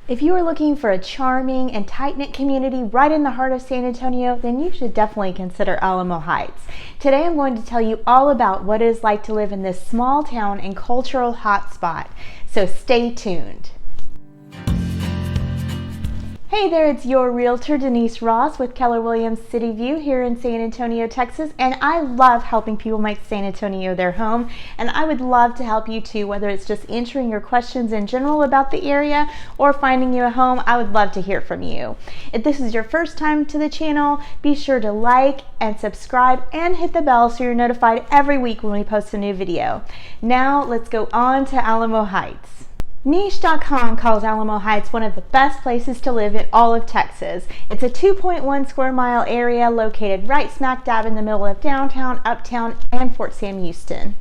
If you are looking for a charming and tight-knit community right in the heart of San Antonio, then you should definitely consider Alamo Heights. Today I'm going to tell you all about what it is like to live in this small town and cultural hotspot, so stay tuned. Hey there, it's your realtor Denise Ross with Keller Williams City View here in San Antonio, Texas, and I love helping people make San Antonio their home, and I would love to help you too, whether it's just answering your questions in general about the area or finding you a home. I would love to hear from you. If this is your first time to the channel, be sure to like and subscribe and hit the bell so you're notified every week when we post a new video. Now let's go on to Alamo Heights. Niche.com calls Alamo Heights one of the best places to live in all of Texas. It's a 2.1 square mile area located right smack dab in the middle of downtown, uptown, and Fort Sam Houston.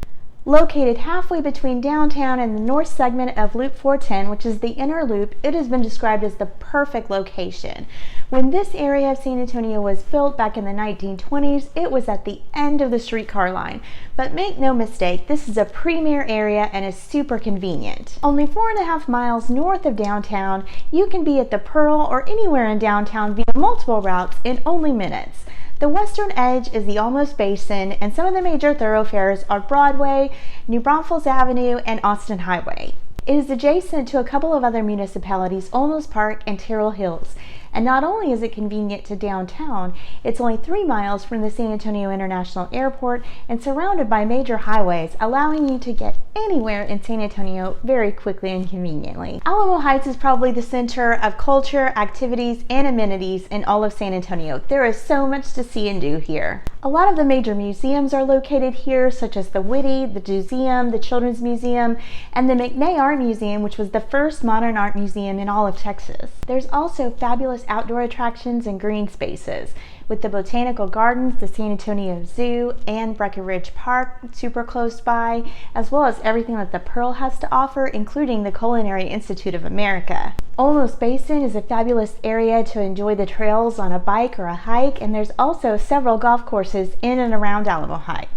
Located halfway between downtown and the north segment of Loop 410, which is the inner loop, it has been described as the perfect location. When this area of San Antonio was built back in the 1920s, it was at the end of the streetcar line. But make no mistake, this is a premier area and is super convenient. Only 4.5 miles north of downtown, you can be at the Pearl or anywhere in downtown via multiple routes in only minutes. The western edge is the Almost Basin, and some of the major thoroughfares are Broadway, New Braunfels Avenue, and Austin Highway. It is adjacent to a couple of other municipalities, Olmos Park and Terrell Hills. And not only is it convenient to downtown, it's only 3 miles from the San Antonio International Airport and surrounded by major highways, allowing you to get anywhere in San Antonio very quickly and conveniently. Alamo Heights is probably the center of culture, activities, and amenities in all of San Antonio. There is so much to see and do here. A lot of the major museums are located here, such as the Whitty, the Museum, the Children's Museum, and the McNay Art Museum, which was the first modern art museum in all of Texas. There's also fabulous outdoor attractions and green spaces, with the Botanical Gardens, the San Antonio Zoo, and Breckenridge Park super close by, as well as everything that the Pearl has to offer, including the Culinary Institute of America. Olmos Basin is a fabulous area to enjoy the trails on a bike or a hike, and there's also several golf courses in and around Alamo Heights.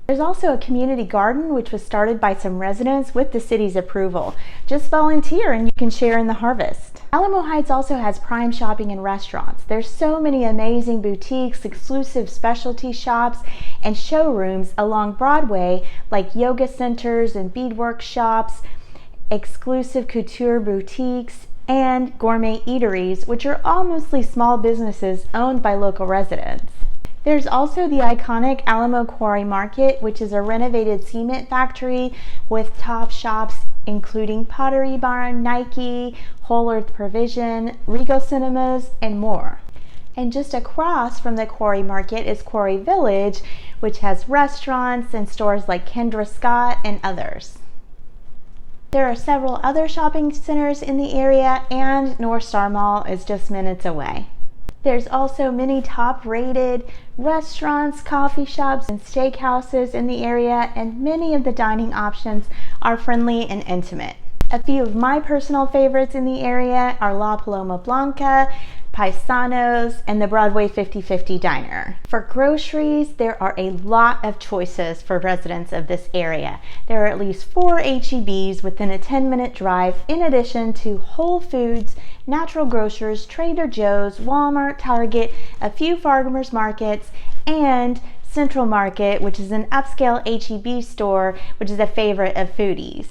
There's also a community garden which was started by some residents with the city's approval. Just volunteer and you can share in the harvest. Alamo Heights also has prime shopping and restaurants. There's so many amazing boutiques, exclusive specialty shops, and showrooms along Broadway like yoga centers and beadwork shops, exclusive couture boutiques, and gourmet eateries, which are all mostly small businesses owned by local residents. There's also the iconic Alamo Quarry Market, which is a renovated cement factory with top shops including Pottery Barn, Nike, Whole Earth Provision, Regal Cinemas, and more. And just across from the Quarry Market is Quarry Village, which has restaurants and stores like Kendra Scott and others. There are several other shopping centers in the area, and North Star Mall is just minutes away. There's also many top-rated restaurants, coffee shops, and steakhouses in the area, and many of the dining options are friendly and intimate. A few of my personal favorites in the area are La Paloma Blanca, Paisanos, and the Broadway 50/50 Diner. For groceries, there are a lot of choices for residents of this area. There are at least 4 H-E-Bs within a 10-minute drive, in addition to Whole Foods, Natural Grocers, Trader Joe's, Walmart, Target, a few farmers markets, and Central Market, which is an upscale H-E-B store, which is a favorite of foodies.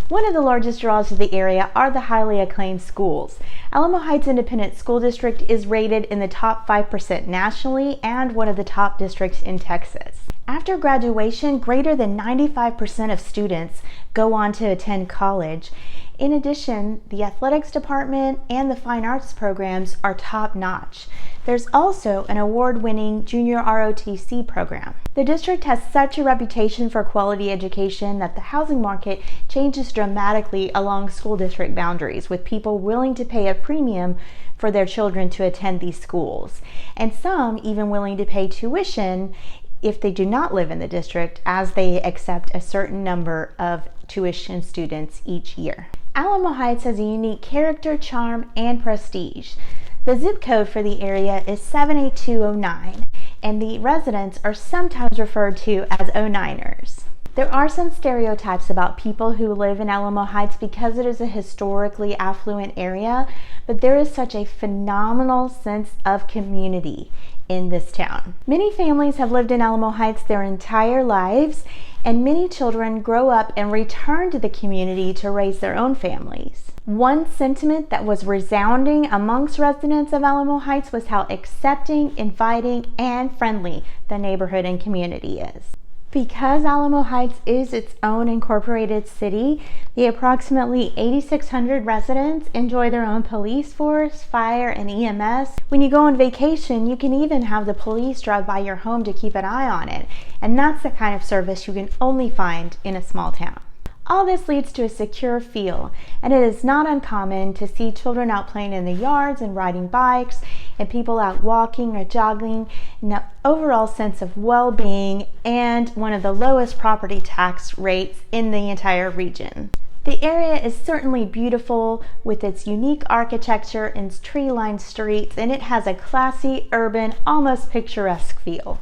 One of the largest draws of the area are the highly acclaimed schools. Alamo Heights Independent School District is rated in the top 5% nationally and one of the top districts in Texas. After graduation, greater than 95% of students go on to attend college. In addition, the athletics department and the fine arts programs are top-notch. There's also an award-winning junior ROTC program. The district has such a reputation for quality education that the housing market changes dramatically along school district boundaries, with people willing to pay a premium for their children to attend these schools, and some even willing to pay tuition if they do not live in the district, as they accept a certain number of tuition students each year. Alamo Heights has a unique character, charm, and prestige. The zip code for the area is 78209, and the residents are sometimes referred to as 09ers. There are some stereotypes about people who live in Alamo Heights because it is a historically affluent area, but there is such a phenomenal sense of community in this town. Many families have lived in Alamo Heights their entire lives, and many children grow up and return to the community to raise their own families. One sentiment that was resounding amongst residents of Alamo Heights was how accepting, inviting, and friendly the neighborhood and community is. Because Alamo Heights is its own incorporated city, the approximately 8,600 residents enjoy their own police force, fire, and EMS. When you go on vacation, you can even have the police drive by your home to keep an eye on it, and that's the kind of service you can only find in a small town. All this leads to a secure feel, and it is not uncommon to see children out playing in the yards and riding bikes, and people out walking or jogging, and the overall sense of well-being and one of the lowest property tax rates in the entire region. The area is certainly beautiful with its unique architecture and tree-lined streets, and it has a classy, urban, almost picturesque feel.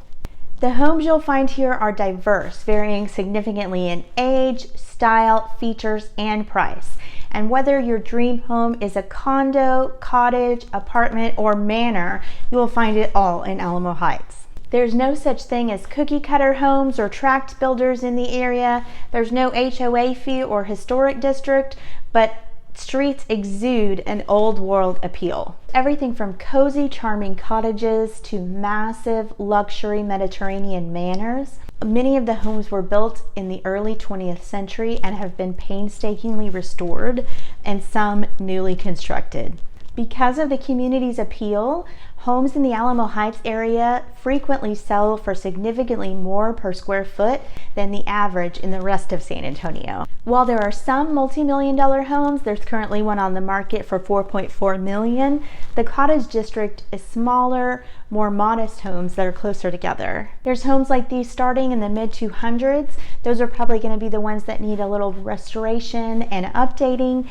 The homes you'll find here are diverse, varying significantly in age, style, features, and price. And whether your dream home is a condo, cottage, apartment, or manor, you will find it all in Alamo Heights. There's no such thing as cookie cutter homes or tract builders in the area. There's no HOA fee or historic district, but streets exude an old world appeal. Everything from cozy, charming cottages to massive luxury Mediterranean manors. Many of the homes were built in the early 20th century and have been painstakingly restored, and some newly constructed. Because of the community's appeal, homes in the Alamo Heights area frequently sell for significantly more per square foot than the average in the rest of San Antonio. While there are some multi-million-dollar homes, there's currently one on the market for $4.4 million. The Cottage District is smaller, more modest homes that are closer together. There's homes like these starting in the mid-200s. Those are probably going to be the ones that need a little restoration and updating,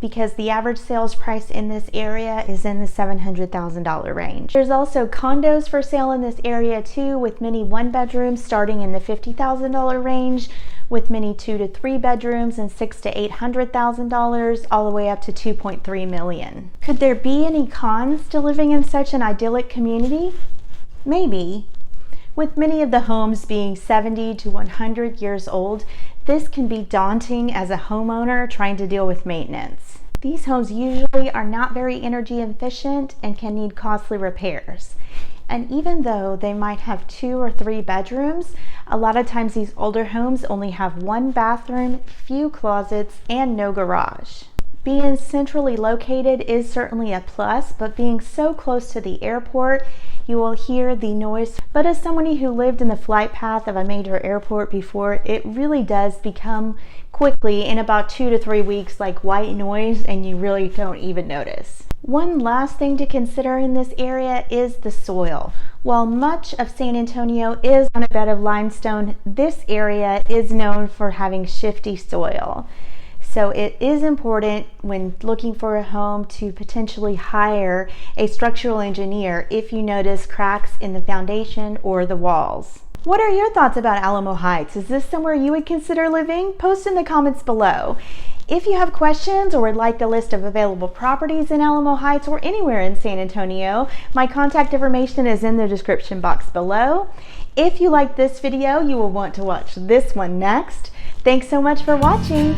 because the average sales price in this area is in the $700,000 range. There's also condos for sale in this area too, with many one bedrooms starting in the $50,000 range, with many 2 to 3 bedrooms and $600,000 to $800,000, all the way up to $2.3 million. Could there be any cons to living in such an idyllic community? Maybe. With many of the homes being 70 to 100 years old, this can be daunting as a homeowner trying to deal with maintenance. These homes usually are not very energy efficient and can need costly repairs. And even though they might have 2 or 3 bedrooms, a lot of times these older homes only have 1 bathroom, few closets, and no garage. Being centrally located is certainly a plus, but being so close to the airport, you will hear the noise. But as somebody who lived in the flight path of a major airport before, it really does become quickly, in about 2 to 3 weeks, like white noise, and you really don't even notice. One last thing to consider in this area is the soil. While much of San Antonio is on a bed of limestone, this area is known for having shifty soil. So it is important when looking for a home to potentially hire a structural engineer if you notice cracks in the foundation or the walls. What are your thoughts about Alamo Heights? Is this somewhere you would consider living? Post in the comments below. If you have questions or would like the list of available properties in Alamo Heights or anywhere in San Antonio, my contact information is in the description box below. If you like this video, you will want to watch this one next. Thanks so much for watching.